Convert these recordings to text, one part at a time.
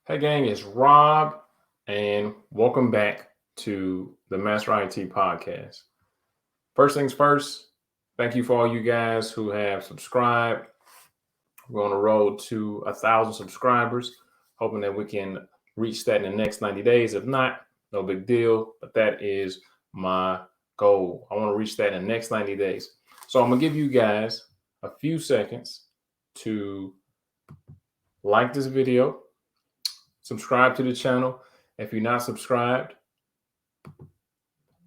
Hey gang, it's Rob, and welcome back to the Master IT podcast. First things first, thank you for all you guys who have subscribed. We're on the road to 1,000 subscribers, hoping that we can reach that in the next 90 days. If not, no big deal, but that is my goal. I want to reach that in the next 90 days. So I'm going to give you guys a few seconds to like this video, subscribe to the channel if you're not subscribed,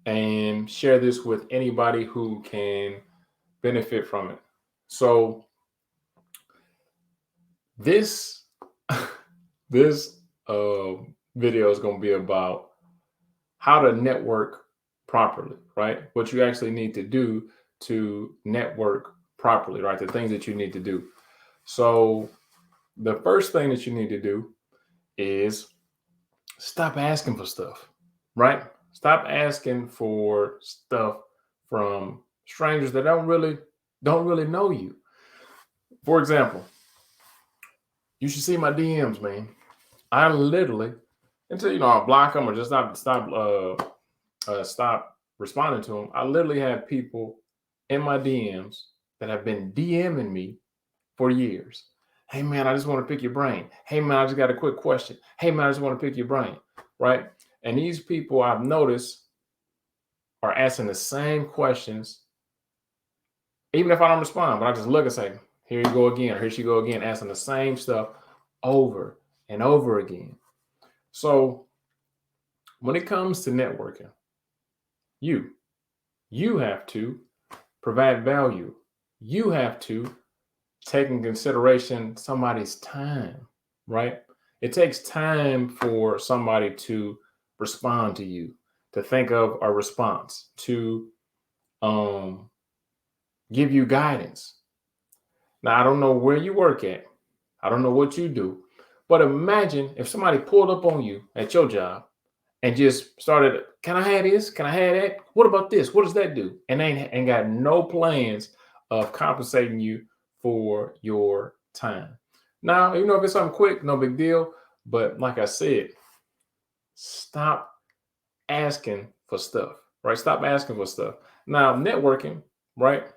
and share this with anybody who can benefit from it. So this this video is going to be about how to network properly, right? What you actually need to do to network properly, right? The things that you need to do. So the first thing that you need to do is stop asking for stuff, right? Stop asking for stuff from strangers that don't really know you. For example, you should see my DMs, man. I literally, until I block them or just stop responding to them. I literally have people in my DMs that have been DMing me for years. Hey man, I just want to pick your brain. Hey man, I just got a quick question. Hey man, I just want to pick your brain, right? And these people I've noticed are asking the same questions, even if I don't respond. But I just look and say, "Here you go again," or "Here she go again," asking the same stuff over and over again. So when it comes to networking, you have to provide value. You have to take in consideration somebody's time, right? It takes time for somebody to respond to you, to think of a response, to give you guidance. Now, I don't know where you work at. I don't know what you do, but imagine if somebody pulled up on you at your job and just started, "Can I have this? Can I have that? What about this? What does that do?" And they ain't got no plans of compensating you for your time. Now, if it's something quick, no big deal. But like I said, stop asking for stuff, right? Stop asking for stuff. Now, networking, right?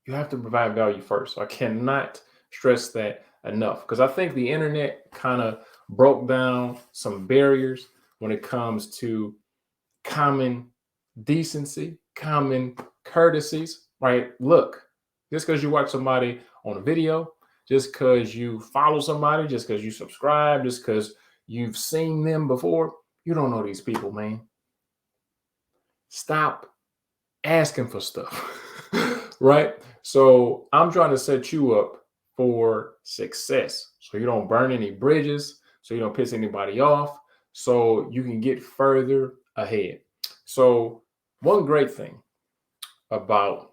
You have to provide value first. So I cannot stress that enough because I think the internet kind of broke down some barriers when it comes to common decency, common courtesies, right? Look, just because you watch somebody on a video, just because you follow somebody, just because you subscribe, just because you've seen them before, you don't know these people, man. Stop asking for stuff, right? So I'm trying to set you up for success so you don't burn any bridges, so you don't piss anybody off, so you can get further ahead. So one great thing about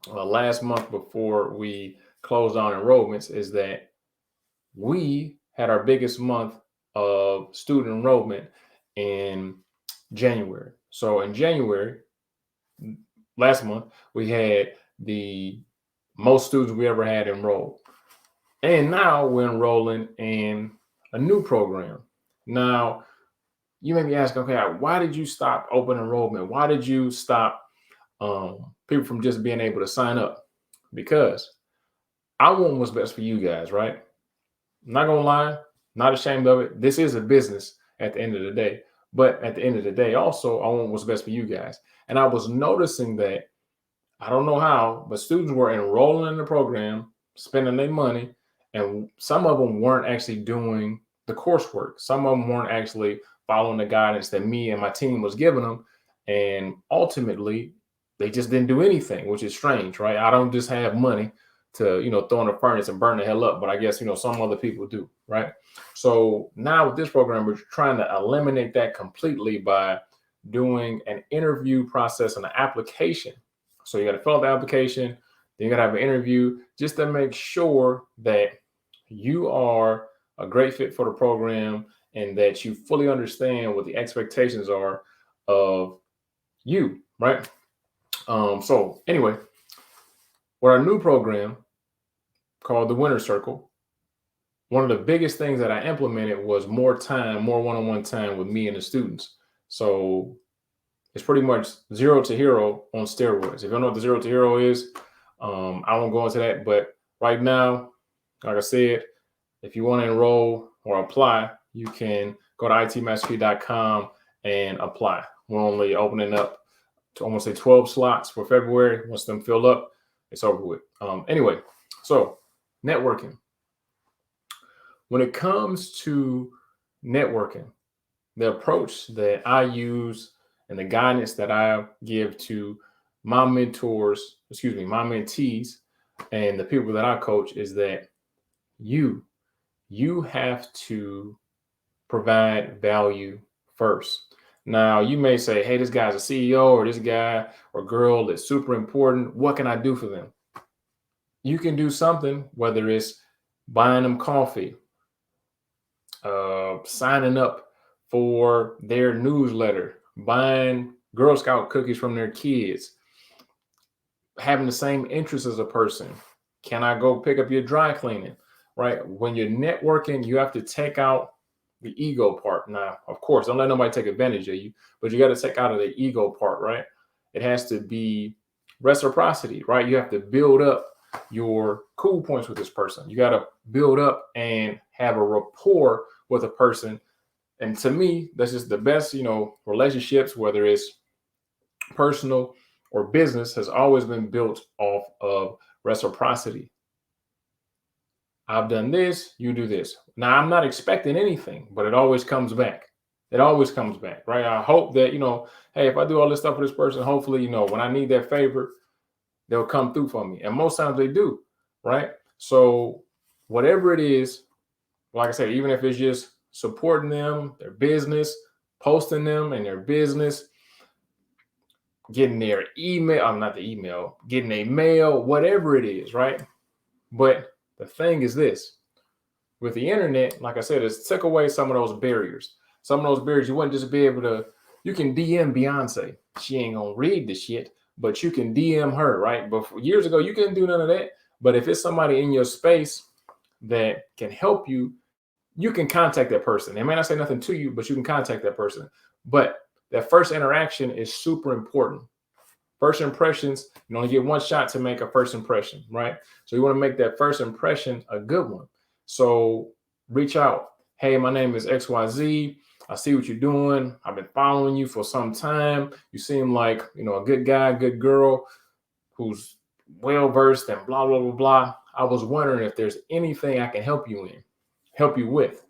last month before we closed on enrollments is that we had our biggest month of student enrollment in January. So in January, last month, we had the most students we ever had enrolled. And now we're enrolling in a new program. Now, you may be asking, okay, why did you stop open enrollment? Why did you stop people from just being able to sign up? Because I want what's best for you guys, right? I'm not gonna lie, not ashamed of it. This is a business at the end of the day. But at the end of the day, also, I want what's best for you guys. And I was noticing that, I don't know how, but students were enrolling in the program, spending their money, and some of them weren't actually doing the coursework. Some of them weren't actually following the guidance that me and my team was giving them. And ultimately, they just didn't do anything, which is strange, right? I don't just have money to, throw in the furnace and burn the hell up, but I guess, some other people do, right? So now with this program, we're trying to eliminate that completely by doing an interview process and an application. So you got to fill out the application, then you got to have an interview just to make sure that you are a great fit for the program and that you fully understand what the expectations are of you, right? So anyway, with our new program called the Winner Circle, one of the biggest things that I implemented was more time, more one-on-one time with me and the students. So it's pretty much zero to hero on steroids. If you don't know what the zero to hero is, I won't go into that. But right now, like I said, if you want to enroll or apply, you can go to itmastery.com and apply. We're only opening up to almost say 12 slots for February. Once them fill up, it's over with. Anyway, so networking. When it comes to networking, the approach that I use and the guidance that I give to my mentors, my mentees, and the people that I coach is that you have to provide value first. Now, you may say, hey, this guy's a CEO or this guy or girl is super important. What can I do for them? You can do something, whether it's buying them coffee, signing up for their newsletter, buying Girl Scout cookies from their kids, having the same interests as a person. Can I go pick up your dry cleaning? Right? When you're networking, you have to take out the ego part. Now, of course, don't let nobody take advantage of you, but you got to take out of the ego part, right? It has to be reciprocity, right? You have to build up your cool points with this person. You got to build up and have a rapport with a person. And to me, that's just the best, relationships, whether it's personal or business, has always been built off of reciprocity. I've done this, you do this. Now, I'm not expecting anything, but it always comes back. It always comes back, right? I hope that, hey, if I do all this stuff for this person, hopefully, when I need that favor, they'll come through for me. And most times they do, right? So whatever it is, like I said, even if it's just supporting them, their business, posting them in their business, getting their email, not the email, getting a mail, whatever it is, right? But the thing is this, with the internet, like I said, it's took away some of those barriers. Some of those barriers, you wouldn't just be able to, you can DM Beyonce. She ain't gonna read the shit, but you can DM her, right? But years ago, you couldn't do none of that. But if it's somebody in your space that can help you, you can contact that person. They may not say nothing to you, but you can contact that person. But that first interaction is super important. First impressions, you only get one shot to make a first impression, right? So you want to make that first impression a good one. So reach out. Hey, my name is XYZ. I see what you're doing. I've been following you for some time. You seem like, a good guy, good girl who's well-versed and blah, blah, blah, blah. I was wondering if there's anything I can help you with.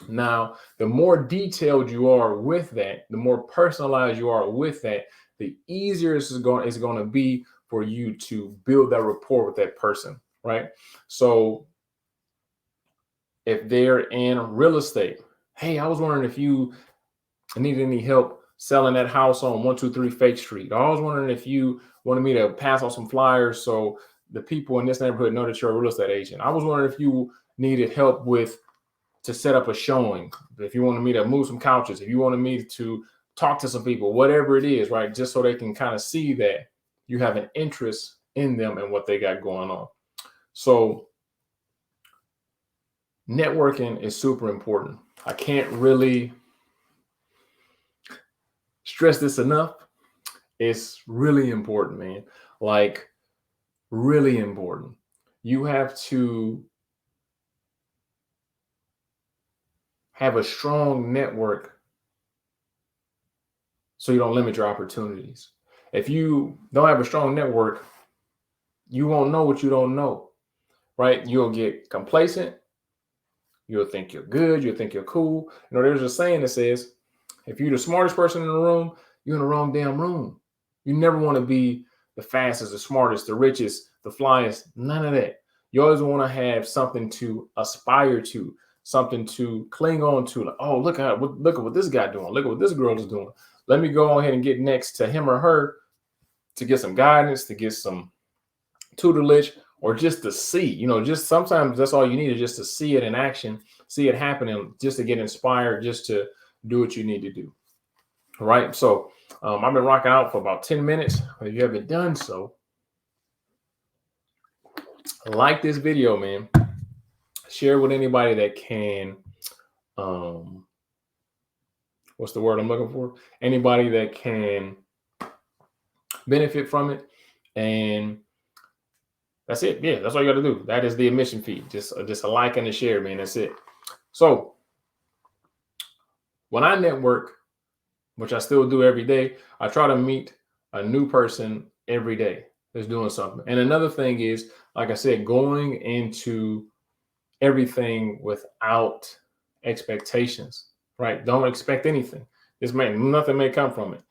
Now, the more detailed you are with that, the more personalized you are with that, the easier it's going to be for you to build that rapport with that person, right? So if they're in real estate, hey, I was wondering if you need any help selling that house on 123 Fake Street. I was wondering if you wanted me to pass on some flyers so the people in this neighborhood know that you're a real estate agent. I was wondering if you needed help to set up a showing, if you wanted me to move some couches, if you wanted me to talk to some people, whatever it is, right? Just so they can kind of see that you have an interest in them and what they got going on. So networking is super important. I can't really stress this enough. It's really important, man. Like, really important. You have to have a strong network so you don't limit your opportunities. If you don't have a strong network, you won't know what you don't know, right? You'll get complacent. You'll think you're good. You'll think you're cool. There's a saying that says, if you're the smartest person in the room, you're in the wrong damn room. You never want to be the fastest, the smartest, the richest, the flyest, none of that. You always want to have something to aspire to, something to cling on to. Like, oh, look at what this guy doing. Look at what this girl is doing. Let me go ahead and get next to him or her to get some guidance, to get some tutelage, or just to see, just sometimes that's all you need is just to see it in action, see it happening, just to get inspired, just to do what you need to do. All right. So I've been rocking out for about 10 minutes. If you haven't done so, like this video, man. Share with anybody that can, um, what's the word I'm looking for? Anybody that can benefit from it. And that's it. Yeah, that's all you got to do. That is the admission fee. Just a like and a share, man. That's it. So when I network, which I still do every day, I try to meet a new person every day that's doing something. And another thing is, like I said, going into everything without expectations, right? Don't expect anything. Nothing may come from it.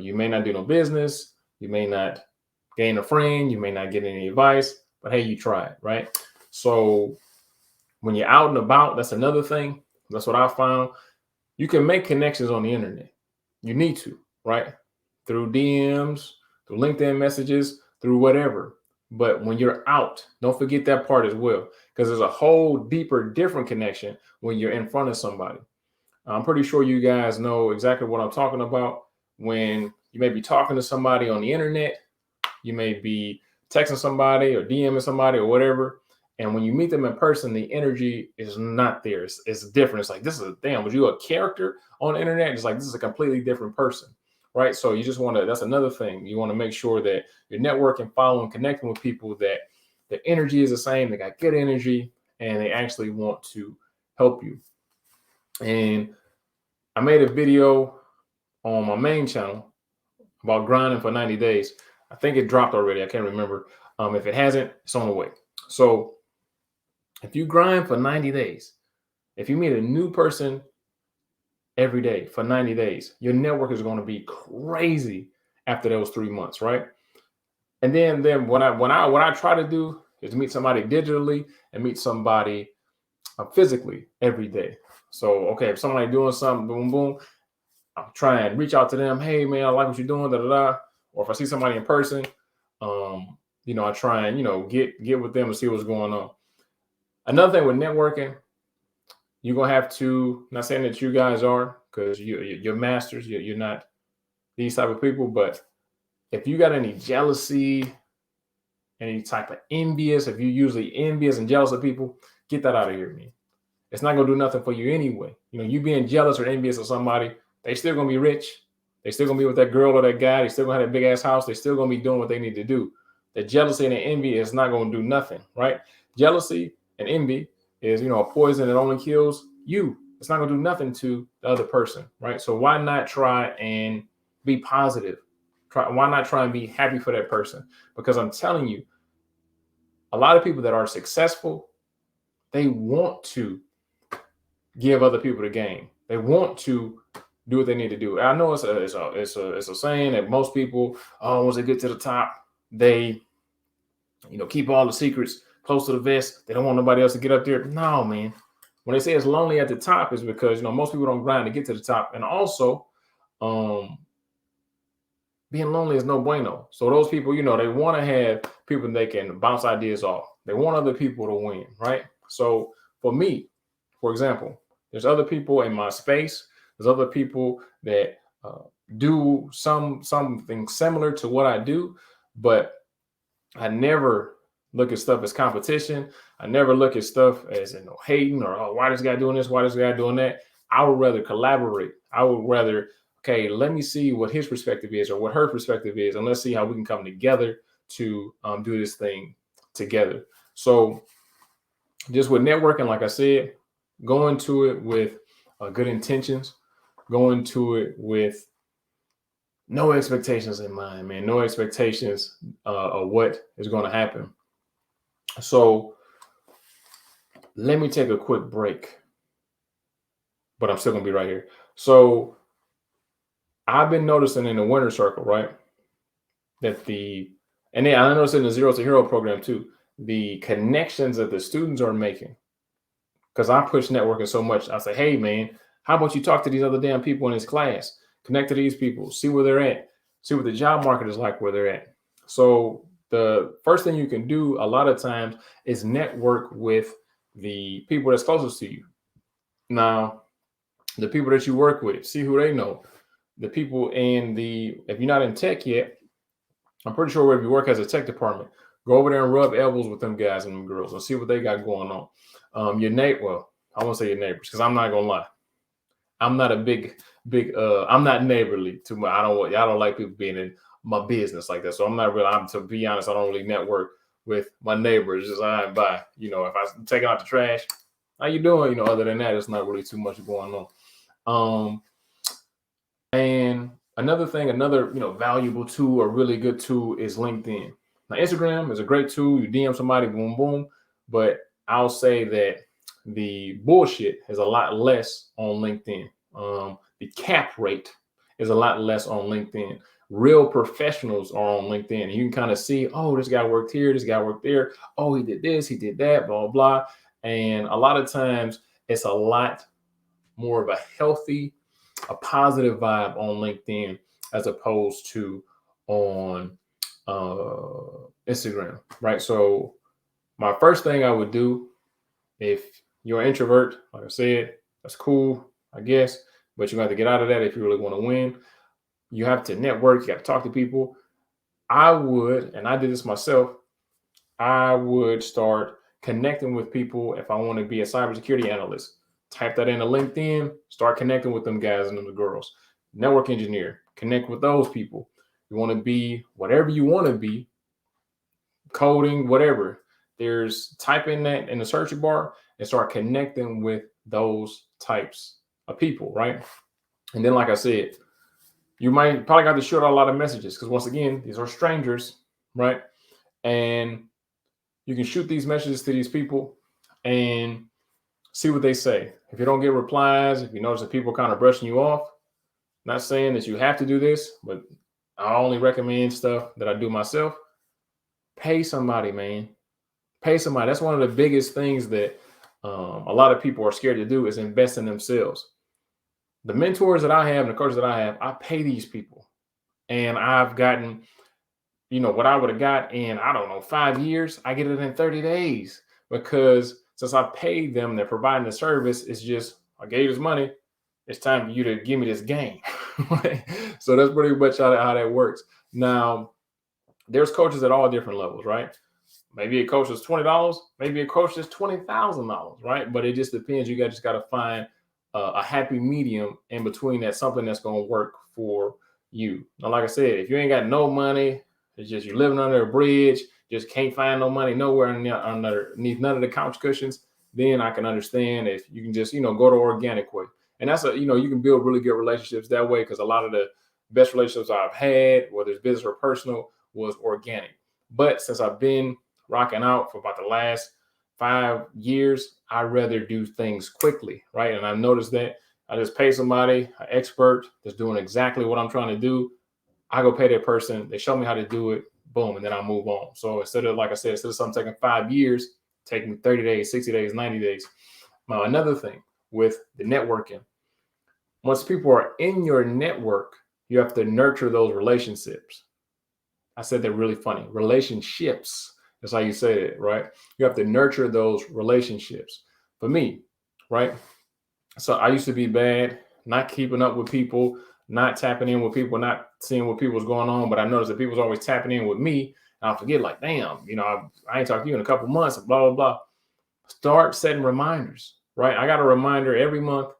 You may not do no business. You may not gain a friend. You may not get any advice, but hey, you tried, right? So when you're out and about, that's another thing. That's what I found. You can make connections on the internet. You need to, right? Through DMs, through LinkedIn messages, through whatever. But when you're out, don't forget that part as well, because there's a whole deeper, different connection when you're in front of somebody. I'm pretty sure you guys know exactly what I'm talking about. When you may be talking to somebody on the internet, you may be texting somebody or DMing somebody or whatever. And when you meet them in person, the energy is not there. It's different. It's like, this is a damn, was you a character on the internet? It's like, this is a completely different person, right? So you just want to, that's another thing. You want to make sure that you're networking, following, connecting with people that the energy is the same. They got good energy and they actually want to help you. And I made a video on my main channel about grinding for 90 days. I think it dropped already. I can't remember. If it hasn't, it's on the way. So if you grind for 90 days, if you meet a new person every day for 90 days, your network is going to be crazy after those 3 months, right? And then what I try to do is meet somebody digitally and meet somebody physically every day. So okay, if somebody doing something, boom, boom, I'll try and reach out to them. Hey man, I like what you're doing, da da da. Or if I see somebody in person, I try and get with them and see what's going on. Another thing with networking, you're gonna have to, not saying that you guys are, because you're masters, you're not these type of people, but if you got any jealousy, any type of envious, if you're usually envious and jealous of people, get that out of here, man. It's not gonna do nothing for you anyway. You being jealous or envious of somebody, they still gonna be rich. They still gonna be with that girl or that guy. They still gonna have that big ass house. They still gonna be doing what they need to do. The jealousy and the envy is not gonna do nothing, right? Jealousy and envy is, a poison that only kills you. It's not gonna do nothing to the other person, right? So why not try and be positive? Why not try and be happy for that person? Because I'm telling you, a lot of people that are successful, they want to give other people the game. They want to do what they need to do. I know it's a saying that most people, once they get to the top, they, keep all the secrets close to the vest. They don't want nobody else to get up there. No, man. When they say it's lonely at the top, is because most people don't grind to get to the top, and also, being lonely is no bueno. So those people, they want to have people they can bounce ideas off. They want other people to win, right? So for me, for example, there's other people in my space. There's other people that do something similar to what I do, but I never look at stuff as competition. I never look at stuff as hating or why this guy doing this, why this guy doing that. I would rather collaborate. I would rather, okay, let me see what his perspective is or what her perspective is, and let's see how we can come together to do this thing together. So just with networking, like I said, go into it with good intentions, go into it with no expectations in mind, man. No expectations of what is going to happen. So let me take a quick break, but I'm still going to be right here. So I've been noticing in the winner circle, right, that I noticed in the Zero to Hero program too, the connections that the students are making. Because I push networking so much, I say, hey man, how about you talk to these other damn people in this class? Connect to these people, see where they're at, see what the job market is like where they're at. So the first thing you can do a lot of times is network with the people that's closest to you. Now, the people that you work with, see who they know. The people if you're not in tech yet, I'm pretty sure if you work as a tech department, go over there and rub elbows with them guys and them girls and see what they got going on. Your neighbor, well, I won't say your neighbors because I'm not gonna lie. I'm not a big I'm not neighborly too much. I don't like people being in my business like that. So I'm not really I'm to be honest, I don't really network with my neighbors. Just I by, if I take out the trash, how you doing? Other than that, it's not really too much going on. Um and another thing, another valuable tool or really good tool is LinkedIn. Now, Instagram is a great tool. You DM somebody, boom, boom. But I'll say that the bullshit is a lot less on LinkedIn. The cap rate is a lot less on LinkedIn. Real professionals are on LinkedIn. You can kind of see, oh, this guy worked here, this guy worked there. Oh, he did this, he did that, blah, blah, blah. And a lot of times it's a lot more of a positive vibe on LinkedIn as opposed to on Instagram, right? So my first thing I would do, if you're an introvert, like I said, that's cool, I guess, but you have to get out of that if you really want to win. You have to network, you got to talk to people. I would, and I did this myself, I would start connecting with people if I want to be a cybersecurity analyst. Type that into LinkedIn, start connecting with them guys and them girls. Network engineer, connect with those people. You want to be whatever you want to be, coding, whatever. There's type in that in the search bar and start connecting with those types of people, right? And then, like I said, you might probably got to shoot out a lot of messages because once again, these are strangers, right? And you can shoot these messages to these people and see what they say. If you don't get replies, if you notice that people are kind of brushing you off, not saying that you have to do this, but I only recommend stuff that I do myself. Pay somebody, man. Pay somebody. That's one of the biggest things that a lot of people are scared to do is invest in themselves. The mentors that I have and the coaches that I have, I pay these people. And I've gotten, what I would have got in, I don't know, 5 years, I get it in 30 days because since I paid them, they're providing the service. It's just, I gave this money. It's time for you to give me this game. So that's pretty much how that works. Now, there's coaches at all different levels, right? Maybe a coach is $20, maybe a coach is $20,000, right? But it just depends. You just got to find a happy medium in between that, something that's going to work for you. Now, like I said, if you ain't got no money, it's just you're living under a bridge, just can't find no money nowhere underneath none of the couch cushions, then I can understand if you can just, go to organic way. And that's you can build really good relationships that way because a lot of the best relationships I've had, whether it's business or personal, was organic. But since I've been rocking out for about the last 5 years, I rather do things quickly, right? And I noticed that I just pay somebody, an expert that's doing exactly what I'm trying to do. I go pay that person. They show me how to do it. Boom. And then I move on. So instead of, like I said, instead of something taking 5 years, taking 30 days, 60 days, 90 days. Now, another thing with the networking, once people are in your network, you have to nurture those relationships. I said that really funny. Relationships. That's how you say it, right? You have to nurture those relationships. For me, right? So I used to be bad, not keeping up with people, not tapping in with people, not seeing what people's going on. But I noticed that people's always tapping in with me. And I forget, like, damn, I ain't talked to you in a couple months, blah, blah, blah. Start setting reminders, right? I got a reminder every month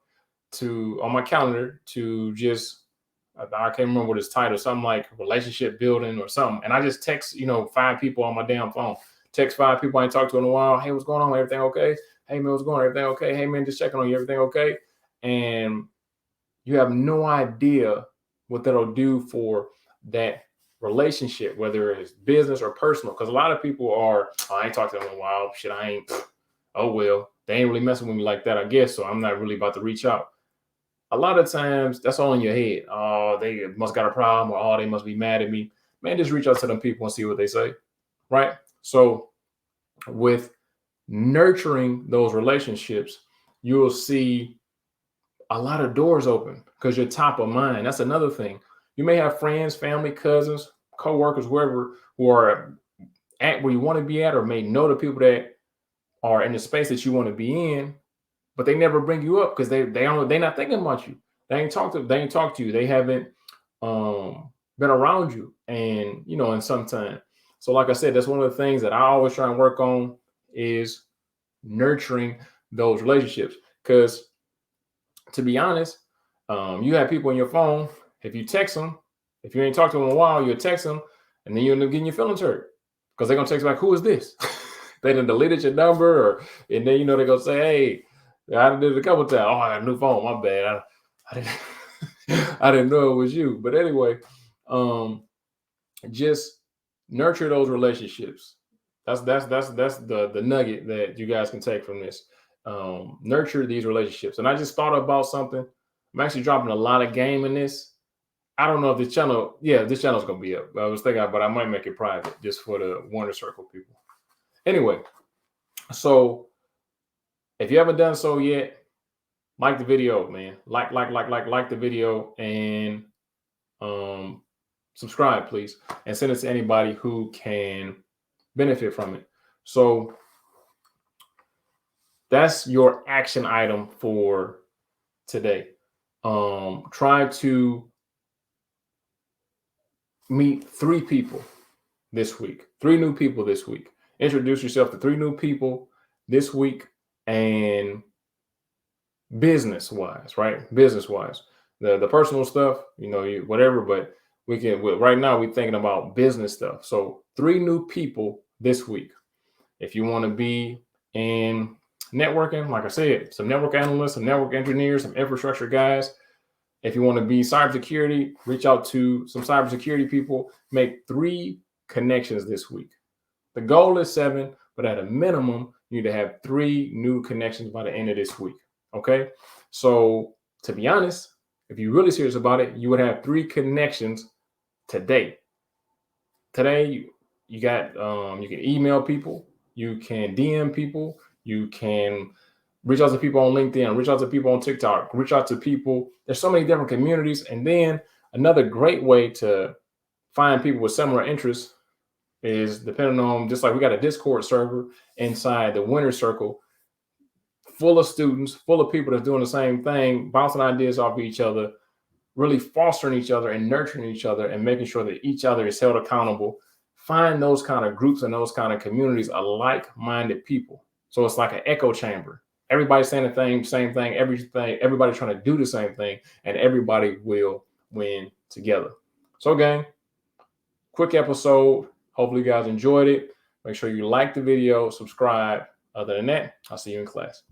on my calendar to just, I can't remember what it's titled, something like relationship building or something. And I just text, 5 people on my damn phone. Text 5 people I ain't talked to in a while. Hey, what's going on? Everything okay? Hey, man, what's going on? Everything okay? Hey, man, just checking on you. Everything okay? And you have no idea what that'll do for that relationship, whether it's business or personal. Because a lot of people are, I ain't talked to them in a while. Shit, I ain't, oh, well, they ain't really messing with me like that, I guess. So I'm not really about to reach out. A lot of times that's all in your head. Oh, they must got a problem, or oh, they must be mad at me. Man, just reach out to them people and see what they say, right? So with nurturing those relationships, you'll see a lot of doors open because you're top of mind. That's another thing. You may have friends, family, cousins, co-workers, whoever, who are at where you want to be at, or may know the people that are in the space that you want to be in, but they never bring you up because they're not thinking about you. They ain't talked to you. They haven't been around you in some time. So like I said, that's one of the things that I always try and work on is nurturing those relationships. Because to be honest, you have people in your phone. If you text them, if you ain't talked to them in a while, you'll text them, and then you end up getting your feelings hurt because they're gonna text back, "Who is this?" They done deleted your number, or and then they're gonna say, "Hey, I did it a couple times. Oh, I got a new phone. My bad. I didn't I didn't know it was you." But anyway, um, just nurture those relationships. That's the nugget that you guys can take from this. Nurture these relationships. And I just thought about something. I'm actually dropping a lot of game in this. I don't know if this channel, yeah, this channel's gonna be up. I was thinking, but I might make it private just for the Wonder Circle people. Anyway, so if you haven't done so yet, like the video, man. Like the video, and subscribe, please, and send it to anybody who can benefit from it. So that's your action item for today. Try to meet 3 people this week, 3 new people this week. Introduce yourself to 3 new people this week, and business wise, right? Business wise, the personal stuff, whatever, but we can, right now we're thinking about business stuff. So 3 new people this week. If you want to be in networking, like I said, some network analysts, some network engineers, some infrastructure guys. If you want to be cybersecurity, reach out to some cybersecurity people. Make 3 connections this week. The goal is 7, but at a minimum, you need to have 3 new connections by the end of this week. Okay. So to be honest, if you're really serious about it, you would have 3 connections today. Today, you got, you can email people, you can DM people, you can reach out to people on LinkedIn, reach out to people on TikTok, reach out to people. There's so many different communities. And then another great way to find people with similar interests is, depending on, just like we got a Discord server inside the Winner Circle, full of students, full of people that's doing the same thing, bouncing ideas off of each other, really fostering each other and nurturing each other and making sure that each other is held accountable. Find those kind of groups and those kind of communities of like-minded people. So it's like an echo chamber. Everybody's saying the same thing, everybody trying to do the same thing, and everybody will win together. So gang, quick episode. Hopefully you guys enjoyed it. Make sure you like the video, subscribe. Other than that, I'll see you in class.